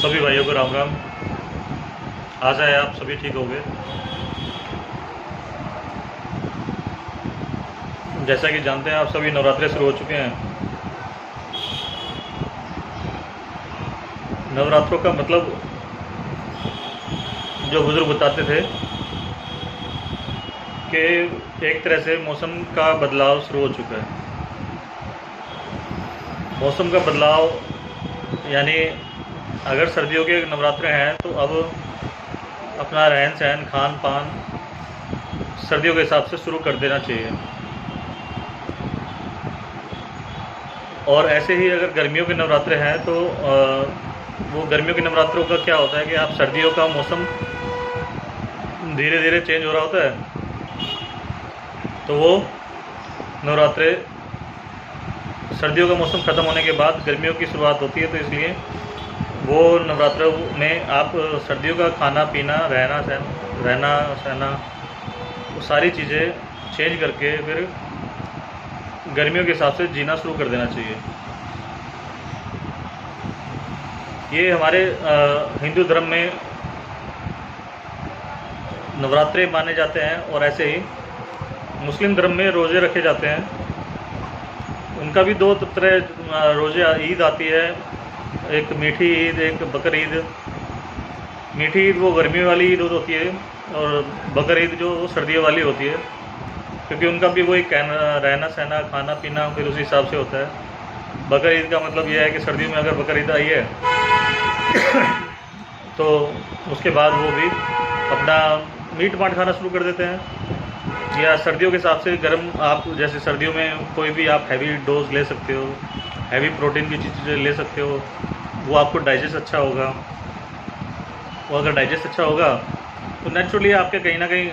सभी भाइयों को राम राम। आशा है आप सभी ठीक होंगे। जैसा कि जानते हैं आप सभी, नवरात्रे शुरू हो चुके हैं। नवरात्रों का मतलब जो बुजुर्ग बताते थे कि एक तरह से मौसम का बदलाव शुरू हो चुका है। मौसम का बदलाव यानी अगर सर्दियों के नवरात्रे हैं तो अब अपना रहन सहन खान पान सर्दियों के हिसाब से शुरू कर देना चाहिए। और ऐसे ही अगर गर्मियों के नवरात्रे हैं तो वो गर्मियों के नवरात्रों का क्या होता है कि आप सर्दियों का मौसम धीरे धीरे चेंज हो रहा होता है, तो वो नवरात्रे सर्दियों का मौसम ख़त्म होने के बाद गर्मियों की शुरुआत होती है। तो इसलिए वो नवरात्रों में आप सर्दियों का खाना पीना रहना सहना वो सारी चीज़ें चेंज करके फिर गर्मियों के हिसाब से जीना शुरू कर देना चाहिए। ये हमारे हिंदू धर्म में नवरात्रे माने जाते हैं। और ऐसे ही मुस्लिम धर्म में रोज़े रखे जाते हैं। उनका भी दो तरह रोज़े ईद आती है, एक मीठी ईद, एक बकर ईद। मीठी ईद वो गर्मी वाली ईद होती है और बकर ईद जो वो सर्दियों वाली होती है, क्योंकि उनका भी वही रहना सहना खाना पीना फिर उसी हिसाब से होता है। बकर ईद का मतलब यह है कि सर्दियों में अगर बकर ईद आई है तो उसके बाद वो भी अपना मीट माट खाना शुरू कर देते हैं। या सर्दियों के हिसाब से गर्म, आप जैसे सर्दियों में कोई भी आप हैवी डोज ले सकते हो, हैवी प्रोटीन की चीज़ें ले सकते हो, वो आपको डाइजेस्ट अच्छा होगा। वो अगर डाइजेस्ट अच्छा होगा तो नेचुरली आपके कहीं ना कहीं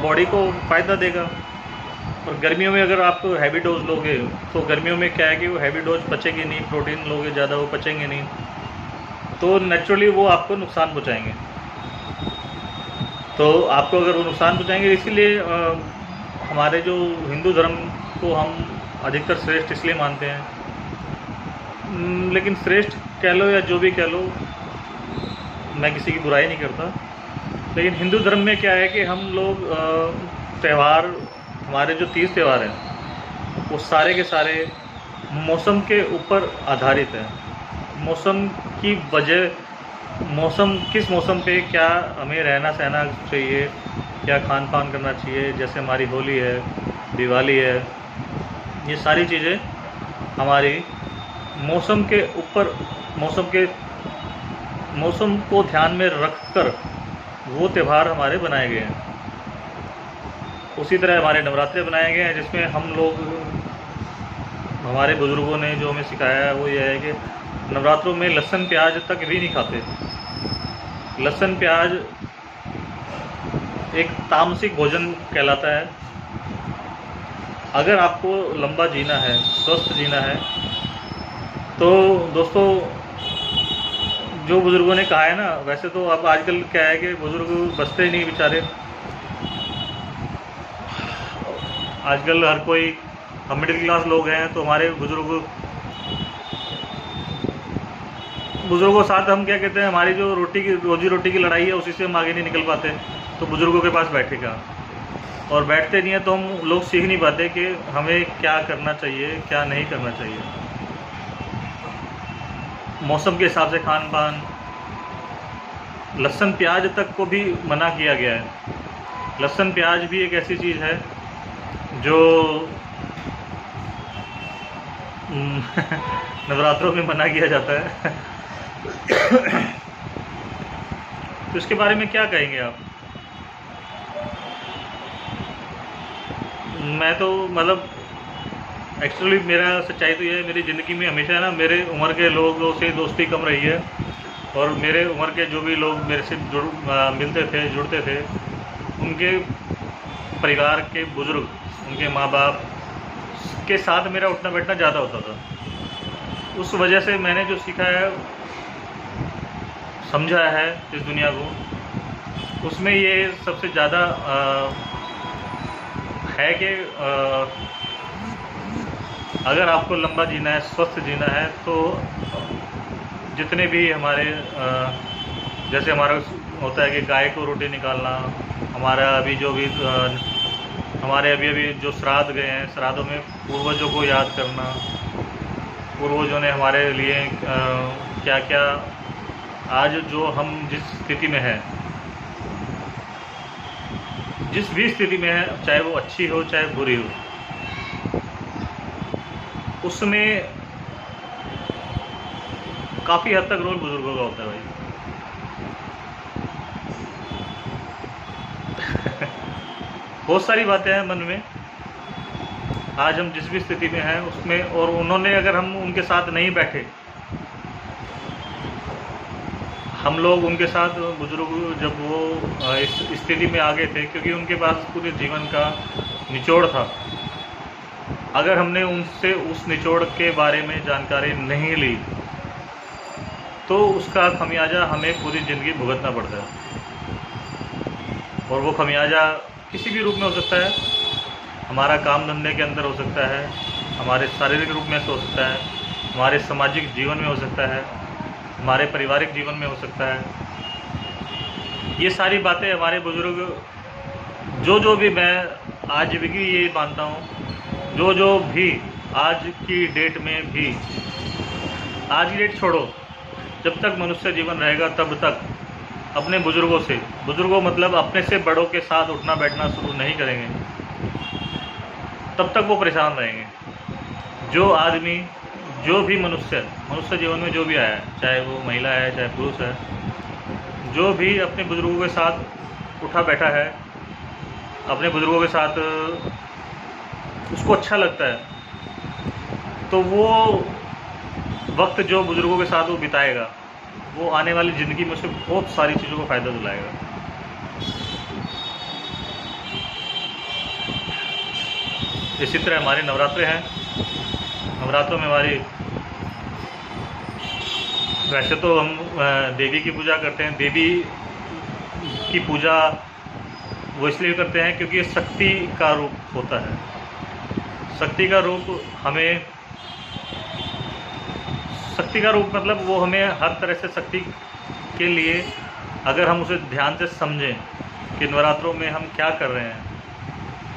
बॉडी को फ़ायदा देगा। और गर्मियों में अगर आप हैवी डोज लोगे तो गर्मियों में क्या है कि वो हैवी डोज पचेंगे नहीं, प्रोटीन लोगे ज़्यादा वो पचेंगे नहीं, तो नेचुरली वो आपको नुकसान पहुँचाएँगे। तो आपको अगर वो नुकसान पहुँचाएँगे, इसीलिए हमारे जो हिंदू धर्म को हम अधिकतर श्रेष्ठ इसलिए मानते हैं। लेकिन श्रेष्ठ कह लो या जो भी कह लो, मैं किसी की बुराई नहीं करता। लेकिन हिंदू धर्म में क्या है कि हम लोग त्यौहार, हमारे जो 30 त्यौहार हैं वो सारे के सारे मौसम के ऊपर आधारित हैं। मौसम की वजह, मौसम किस मौसम पे क्या हमें रहना सहना चाहिए, क्या खान पान करना चाहिए। जैसे हमारी होली है, दिवाली है, ये सारी चीज़ें हमारी मौसम के ऊपर, मौसम को ध्यान में रखकर वो त्यौहार हमारे बनाए गए हैं। उसी तरह हमारे नवरात्रे बनाए गए हैं, जिसमें हम लोग, हमारे बुज़ुर्गों ने जो हमें सिखाया है वो ये है कि नवरात्रों में लहसुन प्याज तक भी नहीं खाते। लहसुन प्याज एक तामसिक भोजन कहलाता है। अगर आपको लंबा जीना है, स्वस्थ जीना है, तो दोस्तों जो बुज़ुर्गों ने कहा है ना, वैसे तो अब आजकल क्या है कि बुज़ुर्ग बचते ही नहीं बेचारे। आजकल हर कोई, हम मिडिल क्लास लोग हैं तो हमारे बुज़ुर्गों के साथ हम क्या कहते हैं, हमारी जो रोजी रोटी की लड़ाई है उसी से हम आगे नहीं निकल पाते। तो बुज़ुर्गों के पास बैठेगा, और बैठते नहीं हैं तो हम लोग सीख नहीं पाते कि हमें क्या करना चाहिए, क्या नहीं करना चाहिए। मौसम के हिसाब से खान पान, लहसुन प्याज तक को भी मना किया गया है। लहसुन प्याज भी एक ऐसी चीज़ है जो नवरात्रों में मना किया जाता है। तो इसके बारे में क्या कहेंगे आप? मैं तो मतलब एक्चुअली मेरा सच्चाई तो ये है, मेरी ज़िंदगी में हमेशा ना मेरे उम्र के लोगों से दोस्ती कम रही है। और मेरे उम्र के जो भी लोग मेरे से मिलते थे, जुड़ते थे, उनके परिवार के बुज़ुर्ग, उनके माँ बाप के साथ मेरा उठना बैठना ज़्यादा होता था। उस वजह से मैंने जो सीखा है, समझा है इस दुनिया को, उसमें ये सबसे ज़्यादा है कि अगर आपको लंबा जीना है, स्वस्थ जीना है, तो जितने भी हमारे जैसे हमारा होता है कि गाय को रोटी निकालना, हमारा अभी जो भी हमारे अभी जो श्राद्ध गए हैं, श्राद्धों में पूर्वजों को याद करना, पूर्वजों ने हमारे लिए क्या क्या, आज जो हम जिस स्थिति में हैं, जिस भी स्थिति में है, चाहे वो अच्छी हो चाहे बुरी हो, उसमें काफ़ी हद तक रोल बुजुर्गों का होता है भाई। बहुत सारी बातें हैं मन में, आज हम जिस भी स्थिति में हैं उसमें, और उन्होंने अगर हम उनके साथ नहीं बैठे, हम लोग उनके साथ, बुजुर्ग जब वो इस स्थिति में आ गए थे, क्योंकि उनके पास पूरे जीवन का निचोड़ था, अगर हमने उनसे उस निचोड़ के बारे में जानकारी नहीं ली तो उसका खमियाजा हमें पूरी ज़िंदगी भुगतना पड़ता है। और वो खमियाजा किसी भी रूप में हो सकता है, हमारा काम धंधे के अंदर हो सकता है, हमारे शारीरिक रूप में हो सकता है, हमारे सामाजिक जीवन में हो सकता है, हमारे पारिवारिक जीवन में हो सकता है। ये सारी बातें हमारे बुज़ुर्ग जो भी मैं आज भी ये मानता हूँ, जो भी आज की डेट में भी, आज की डेट छोड़ो, जब तक मनुष्य जीवन रहेगा तब तक अपने बुज़ुर्गों मतलब अपने से बड़ों के साथ उठना बैठना शुरू नहीं करेंगे, तब तक वो परेशान रहेंगे। जो आदमी, जो भी मनुष्य जीवन में जो भी आया है, चाहे वो महिला है चाहे पुरुष है, जो भी अपने बुज़ुर्गों के साथ उठा बैठा है, अपने बुज़ुर्गों के साथ उसको अच्छा लगता है, तो वो वक्त जो बुज़ुर्गों के साथ वो बिताएगा, वो आने वाली ज़िंदगी में उसे बहुत सारी चीज़ों को फ़ायदा दिलाएगा। इसी तरह हमारे नवरात्रे हैं। नवरात्रों में हमारी, वैसे तो हम देवी की पूजा करते हैं। देवी की पूजा वो इसलिए करते हैं क्योंकि ये शक्ति का रूप होता है। शक्ति का रूप हमें, शक्ति का रूप मतलब वो हमें हर तरह से शक्ति के लिए, अगर हम उसे ध्यान से समझें कि नवरात्रों में हम क्या कर रहे हैं,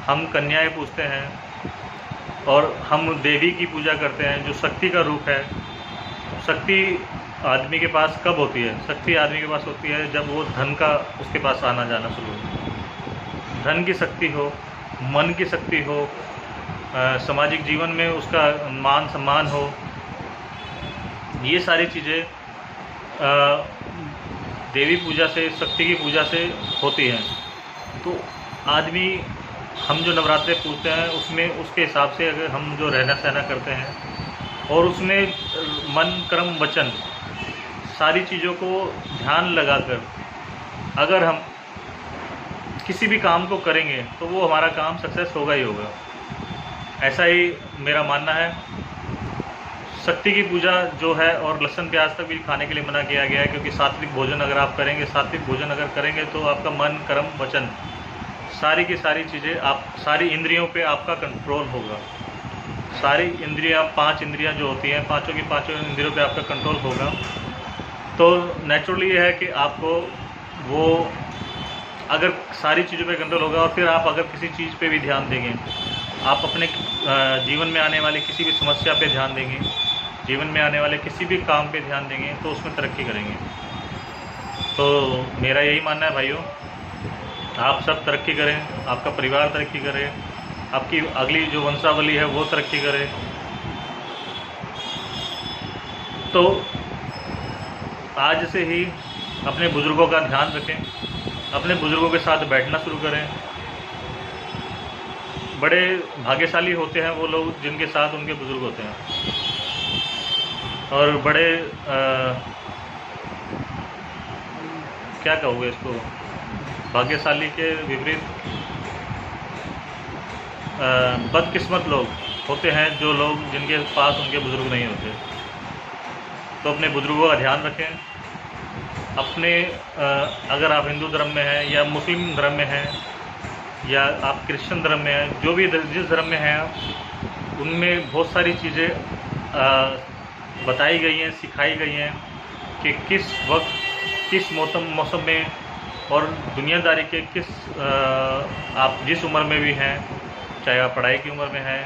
हम कन्याएं पूजते हैं और हम देवी की पूजा करते हैं जो शक्ति का रूप है। शक्ति आदमी के पास कब होती है? शक्ति आदमी के पास होती है जब वो धन का उसके पास आना जाना शुरू हो, धन की शक्ति हो, मन की शक्ति हो, सामाजिक जीवन में उसका मान सम्मान हो। ये सारी चीज़ें देवी पूजा से, शक्ति की पूजा से होती हैं। तो आदमी, हम जो नवरात्रे पूजते हैं उसमें उसके हिसाब से अगर हम जो रहना सहना करते हैं और उसमें मन कर्म वचन सारी चीज़ों को ध्यान लगाकर अगर हम किसी भी काम को करेंगे तो वो हमारा काम सक्सेस होगा ही होगा। ऐसा ही मेरा मानना है। शक्ति की पूजा जो है, और लहसुन प्याज तक भी खाने के लिए मना किया गया है, क्योंकि सात्विक भोजन अगर आप करेंगे, सात्विक भोजन अगर करेंगे तो आपका मन कर्म वचन सारी की सारी चीज़ें, आप सारी इंद्रियों पे आपका कंट्रोल होगा। सारी इंद्रियां, 5 इंद्रियां जो होती हैं, पाँचों की पाँचों इंद्रियों पे आपका कंट्रोल होगा। तो नेचुरली ये है कि आपको वो, अगर सारी चीज़ों पे कंट्रोल होगा और फिर आप अगर किसी चीज़ पे भी ध्यान देंगे, आप अपने जीवन में आने वाली किसी भी समस्या पे ध्यान देंगे, जीवन में आने वाले किसी भी काम पे ध्यान देंगे तो उसमें तरक्की करेंगे। तो मेरा यही मानना है भाइयों, आप सब तरक्की करें, आपका परिवार तरक्की करे, आपकी अगली जो वंशावली है वो तरक्की करे। तो आज से ही अपने बुज़ुर्गों का ध्यान रखें, अपने बुज़ुर्गों के साथ बैठना शुरू करें। बड़े भाग्यशाली होते हैं वो लोग जिनके साथ उनके बुज़ुर्ग होते हैं, और बड़े क्या कहोगे इसको, भाग्यशाली के विपरीत बदकिस्मत लोग होते हैं जो लोग जिनके पास उनके बुज़ुर्ग नहीं होते। तो अपने बुज़ुर्गों का ध्यान रखें। अपने अगर आप हिंदू धर्म में हैं या मुस्लिम धर्म में हैं या आप क्रिश्चियन धर्म में हैं, जो भी जिस धर्म में हैं आप, उनमें बहुत सारी चीज़ें बताई गई हैं, सिखाई गई हैं कि किस वक्त किस मौसम में और दुनियादारी के किस आप जिस उम्र में भी हैं, चाहे आप पढ़ाई की उम्र में हैं,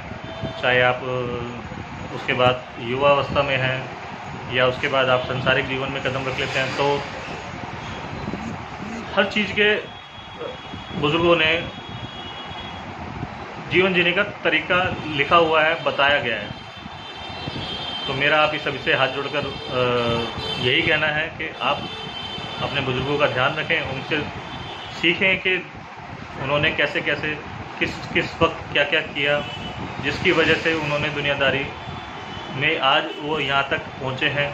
चाहे आप उसके बाद युवावस्था में हैं, या उसके बाद आप संसारिक जीवन में कदम रख लेते हैं, तो हर चीज़ के बुज़ुर्गों ने जीवन जीने का तरीका लिखा हुआ है, बताया गया है। तो मेरा आप इस सभी से हाथ जोड़कर यही कहना है कि आप अपने बुज़ुर्गों का ध्यान रखें, उनसे सीखें कि उन्होंने कैसे कैसे किस वक्त क्या क्या किया, जिसकी वजह से उन्होंने दुनियादारी में आज वो यहाँ तक पहुँचे हैं।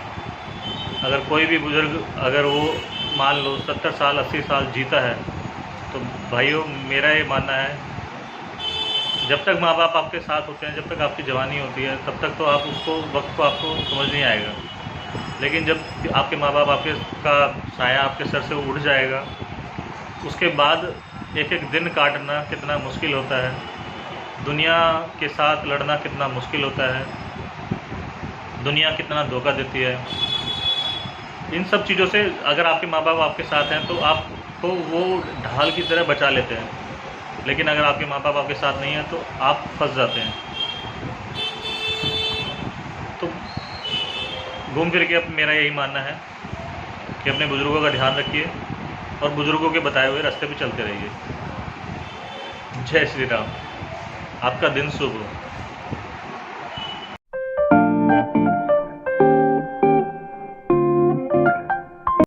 अगर कोई भी बुज़ुर्ग अगर वो मान लो 70 साल 80 साल जीता है, तो भाइयों मेरा ये मानना है, जब तक माँ बाप आपके साथ होते हैं, जब तक आपकी जवानी होती है, तब तक तो आप उसको वक्त को आपको समझ नहीं आएगा। लेकिन जब आपके माँ बाप आपके का साया आपके सर से उड़ जाएगा, उसके बाद एक एक दिन काटना कितना मुश्किल होता है, दुनिया के साथ लड़ना कितना मुश्किल होता है, दुनिया कितना धोखा देती है। इन सब चीज़ों से अगर आपके माँ बाप आपके साथ हैं तो आपको वो ढाल की तरह बचा लेते हैं, लेकिन अगर आपके माँ बाप आपके साथ नहीं हैं तो आप फंस जाते हैं। तो घूम फिर के अब मेरा यही मानना है कि अपने बुज़ुर्गों का ध्यान रखिए और बुज़ुर्गों के बताए हुए रास्ते पे चलते रहिए। जय श्री राम। आपका दिन शुभ हो।